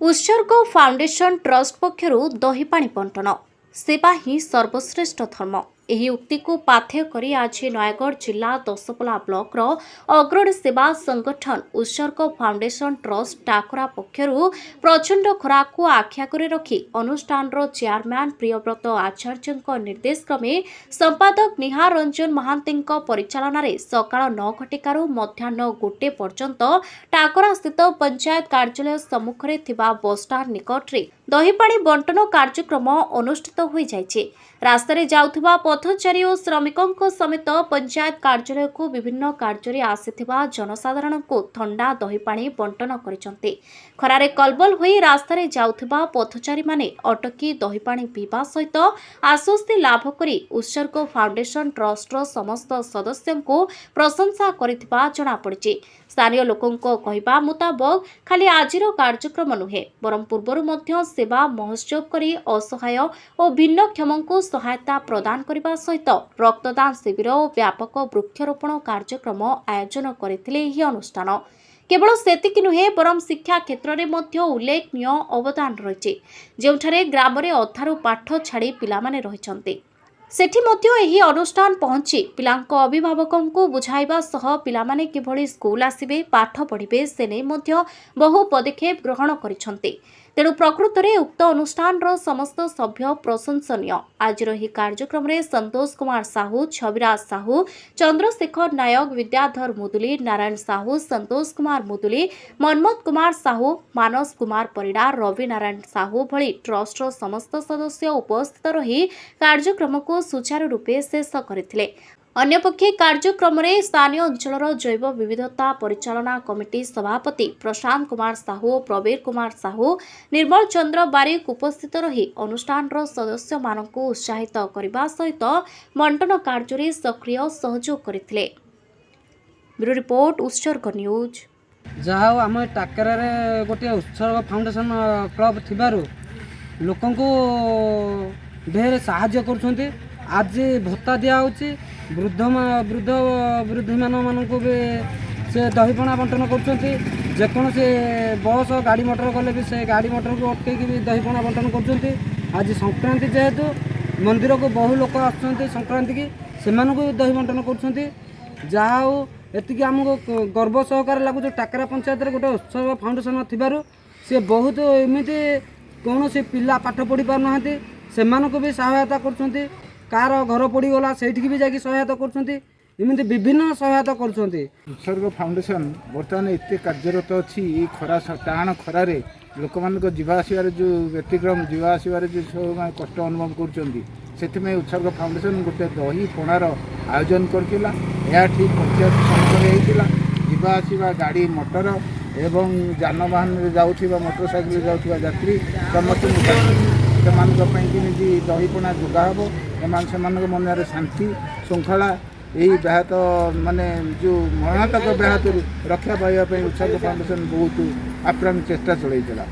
उत्सर्ग foundation trust पक्षरु दही पानी बंटन सेवा ही सर्वश्रेष्ठ धर्म ଏହି ଉକ୍ତିକୁ ପାଥେୟ କରି ଆଜି ନୟାଗଡ଼ ଜିଲ୍ଲା ଦଶପଲ୍ଲା ବ୍ଲକର ଅଗ୍ରଣୀ ସେବା ସଂଗଠନ ଉତ୍ସର୍ଗ ଫାଉଣ୍ଡେସନ ଟ୍ରଷ୍ଟ ଟାକରା ପକ୍ଷରୁ ପ୍ରଚଣ୍ଡ ଖରାକୁ ଆଖିଆଗରେ ରଖି ଅନୁଷ୍ଠାନର ଚେୟାରମ୍ୟାନ ପ୍ରିୟବ୍ରତ ଆଚାର୍ଯ୍ୟଙ୍କ ନିର୍ଦ୍ଦେଶ କ୍ରମେ ସମ୍ପାଦକ ନିହାର ରଞ୍ଜନ ମହାନ୍ତିଙ୍କ ପରିଚାଳନାରେ ସକାଳ 9 ଘଟିକାରୁ ମଧ୍ୟାହ୍ନ 1 ପର୍ଯ୍ୟନ୍ତ ଟାକରାସ୍ଥିତ ପଞ୍ଚାୟତ କାର୍ଯ୍ୟାଳୟ ସମ୍ମୁଖରେ ଥିବା ବସଷ୍ଟାଣ୍ଡ ନିକଟରେ ଦହିପାଣି ବଣ୍ଟନ କାର୍ଯ୍ୟକ୍ରମ ଅନୁଷ୍ଠିତ ହୋଇଯାଇଛି। ରାସ୍ତାରେ ଯାଉଥିବା ପଥଚାରୀ ଓ ଶ୍ରମିକଙ୍କ ସମେତ ପଞ୍ଚାୟତ କାର୍ଯ୍ୟାଳୟକୁ ବିଭିନ୍ନ କାର୍ଯ୍ୟରେ ଆସିଥିବା ଜନସାଧାରଣଙ୍କୁ ଥଣ୍ଡା ଦହିପାଣି ବଣ୍ଟନ କରିଛନ୍ତି। ଖରାରେ କଲବଲ ହୋଇ ରାସ୍ତାରେ ଯାଉଥିବା ପଥଚାରୀମାନେ ଅଟକି ଦହିପାଣି ପିଇବା ସହିତ ଆଶ୍ୱସ୍ତି ଲାଭ କରି ଉତ୍ସର୍ଗ ଫାଉଣ୍ଡେସନ ଟ୍ରଷ୍ଟର ସମସ୍ତ ସଦସ୍ୟଙ୍କୁ ପ୍ରଶଂସା କରିଥିବା ଜଣାପଡ଼ିଛି। ସ୍ଥାନୀୟ ଲୋକଙ୍କ କହିବା ମୁତାବକ ଖାଲି ଆଜିର କାର୍ଯ୍ୟକ୍ରମ ନୁହେଁ ବରଂ ପୂର୍ବରୁ ମଧ୍ୟ ସେବା ମହୋତ୍ସବ କରି ଅସହାୟ ଓ ଭିନ୍ନକ୍ଷମଙ୍କୁ ସହାୟତା ପ୍ରଦାନ କରିବା ସହିତ ରକ୍ତଦାନ ଶିବିର ଓ ବ୍ୟାପକ ବୃକ୍ଷରୋପଣ କାର୍ଯ୍ୟକ୍ରମ ଆୟୋଜନ କରିଥିଲେ। ଏହି ଅନୁଷ୍ଠାନ କେବଳ ସେତିକି ନୁହେଁ ବରଂ ଶିକ୍ଷା କ୍ଷେତ୍ରରେ ମଧ୍ୟ ଉଲ୍ଲେଖନୀୟ ଅବଦାନ ରହିଛି। ଯେଉଁଠାରେ ଗ୍ରାମରେ ଅଧାରୁ ପାଠ ଛାଡ଼ି ପିଲାମାନେ ରହିଛନ୍ତି ସେଠି ମଧ୍ୟ ଏହି ଅନୁଷ୍ଠାନ ପହଞ୍ଚି ପିଲାଙ୍କ ଅଭିଭାବକଙ୍କୁ ବୁଝାଇବା ସହ ପିଲାମାନେ କିଭଳି ସ୍କୁଲ ଆସିବେ ପାଠ ପଢ଼ିବେ ସେ ନେଇ ମଧ୍ୟ ବହୁ ପଦକ୍ଷେପ ଗ୍ରହଣ କରିଛନ୍ତି। ତେଣୁ ପ୍ରକୃତରେ ଉକ୍ତ ଅନୁଷ୍ଠାନର ସମସ୍ତ ସଭ୍ୟ ପ୍ରଶଂସନୀୟ। ଆଜିର ଏହି କାର୍ଯ୍ୟକ୍ରମରେ ସନ୍ତୋଷ କୁମାର ସାହୁ, ଛବିରାଜ ସାହୁ, ଚନ୍ଦ୍ରଶେଖର ନାୟକ, ବିଦ୍ୟାଧର ମୁଦୁଲି, ନାରାୟଣ ସାହୁ, ସନ୍ତୋଷ କୁମାର ମୁଦୁଲି, ମନ୍ମଥ କୁମାର ସାହୁ, ମାନସ କୁମାର ପରିଡ଼ା, ରବି ନାରାୟଣ ସାହୁ ଭଳି ଟ୍ରଷ୍ଟର ସମସ୍ତ ସଦସ୍ୟ ଉପସ୍ଥିତ ରହି କାର୍ଯ୍ୟକ୍ରମକୁ ସୁଚାରୁ ରୂପେ ଶେଷ କରିଥିଲେ। ଅନ୍ୟପକ୍ଷେ କାର୍ଯ୍ୟକ୍ରମରେ ସ୍ଥାନୀୟ ଅଞ୍ଚଳର ଜୈବ ବିବିଧତା ପରିଚାଳନା କମିଟି ସଭାପତି ପ୍ରଶାନ୍ତ କୁମାର ସାହୁ ଓ ପ୍ରବୀର କୁମାର ସାହୁ, ନିର୍ମଳ ଚନ୍ଦ୍ର ବାରିକ ଉପସ୍ଥିତ ରହି ଅନୁଷ୍ଠାନର ସଦସ୍ୟମାନଙ୍କୁ ଉତ୍ସାହିତ କରିବା ସହିତ ବଣ୍ଟନ କାର୍ଯ୍ୟରେ ସକ୍ରିୟ ସହଯୋଗ କରିଥିଲେ। ବ୍ୟୁରୋ ରିପୋର୍ଟ, ଉତ୍ସର୍ଗ ନ୍ୟୁଜ। ଯାହା ହଉ ଆମ ଟାକେରାରେ ଗୋଟିଏ ଉତ୍ସର୍ଗ ଫାଉଣ୍ଡେସନ କ୍ଲବ ଥିବାରୁ ଲୋକଙ୍କୁ ଢେର ସାହାଯ୍ୟ କରୁଛନ୍ତି। ଆଜି ଭତ୍ତା ଦିଆହେଉଛି ବୃଦ୍ଧୀମାନଙ୍କୁ ବି ସେ ଦହିପଣା ବଣ୍ଟନ କରୁଛନ୍ତି। ଯେକୌଣସି ବସ୍ ଗାଡ଼ି ମଟର ଗଲେ ବି ସେ ଗାଡ଼ି ମଟରକୁ ଅଟକେଇକି ବି ଦହିପଣା ବଣ୍ଟନ କରୁଛନ୍ତି। ଆଜି ସଂକ୍ରାନ୍ତି ଯେହେତୁ ମନ୍ଦିରକୁ ବହୁ ଲୋକ ଆସୁଛନ୍ତି ସଂକ୍ରାନ୍ତିକି, ସେମାନଙ୍କୁ ବି ଦହି ବଣ୍ଟନ କରୁଛନ୍ତି। ଯାହା ହଉ ଏତିକି ଆମକୁ ଗର୍ବ ସହକାରେ ଲାଗୁଛି ଟାକେରା ପଞ୍ଚାୟତରେ ଗୋଟେ ଉତ୍ସର୍ଗ ଫାଉଣ୍ଡେସନ ଥିବାରୁ ସେ ବହୁତ ଏମିତି କୌଣସି ପିଲା ପାଠ ପଢ଼ି ପାରୁନାହାନ୍ତି ସେମାନଙ୍କୁ ବି ସହାୟତା କରୁଛନ୍ତି। କାହାର ଘର ପଡ଼ିଗଲା ସେଇଠିକି ବି ଯାଇକି ସହାୟତା କରୁଛନ୍ତି। ଏମିତି ବିଭିନ୍ନ ସହାୟତା କରୁଛନ୍ତି। ଉତ୍ସର୍ଗ ଫାଉଣ୍ଡେସନ ବର୍ତ୍ତମାନ ଏତେ କାର୍ଯ୍ୟରତ ଅଛି। ଏଇ ଖରା ଟାଣ ଖରାରେ ଲୋକମାନଙ୍କ ଯିବା ଆସିବାରେ ଯେଉଁ ବ୍ୟତିକ୍ରମ ଯିବା ଆସିବାରେ ଯେଉଁ ସବୁମାନେ କଷ୍ଟ ଅନୁଭବ କରୁଛନ୍ତି, ସେଥିପାଇଁ ଉତ୍ସର୍ଗ ଫାଉଣ୍ଡେସନ ଗୋଟେ ଦହି ପଣାର ଆୟୋଜନ କରିଥିଲା। ଏହା ଠିକ୍ ପଞ୍ଚାୟତ ସମ୍ମୁଖରେ ହେଇଥିଲା। ଯିବା ଆସିବା ଗାଡ଼ି ମଟର ଏବଂ ଯାନବାହନରେ ଯାଉଥିବା ମୋଟର ସାଇକେଲରେ ଯାଉଥିବା ଯାତ୍ରୀ ସମସ୍ତଙ୍କୁ ସେମାନଙ୍କ ପାଇଁ କେମିତି ଦହିପଣା ଯୋଗା ହେବ, ସେମାନଙ୍କ ମନରେ ଶାନ୍ତି ଶୃଙ୍ଖଳା ଏହି ବ୍ୟାହତ ମାନେ ଯେଉଁ ମରଣାନ୍ତକ ବ୍ୟାହତରୁ ରକ୍ଷା ପାଇବା ପାଇଁ ଉତ୍ସର୍ଗ ଫାଉଣ୍ଡେସନ ବହୁତ ଆପ୍ରାଣ ଚେଷ୍ଟା ଚଳାଇଥିଲା।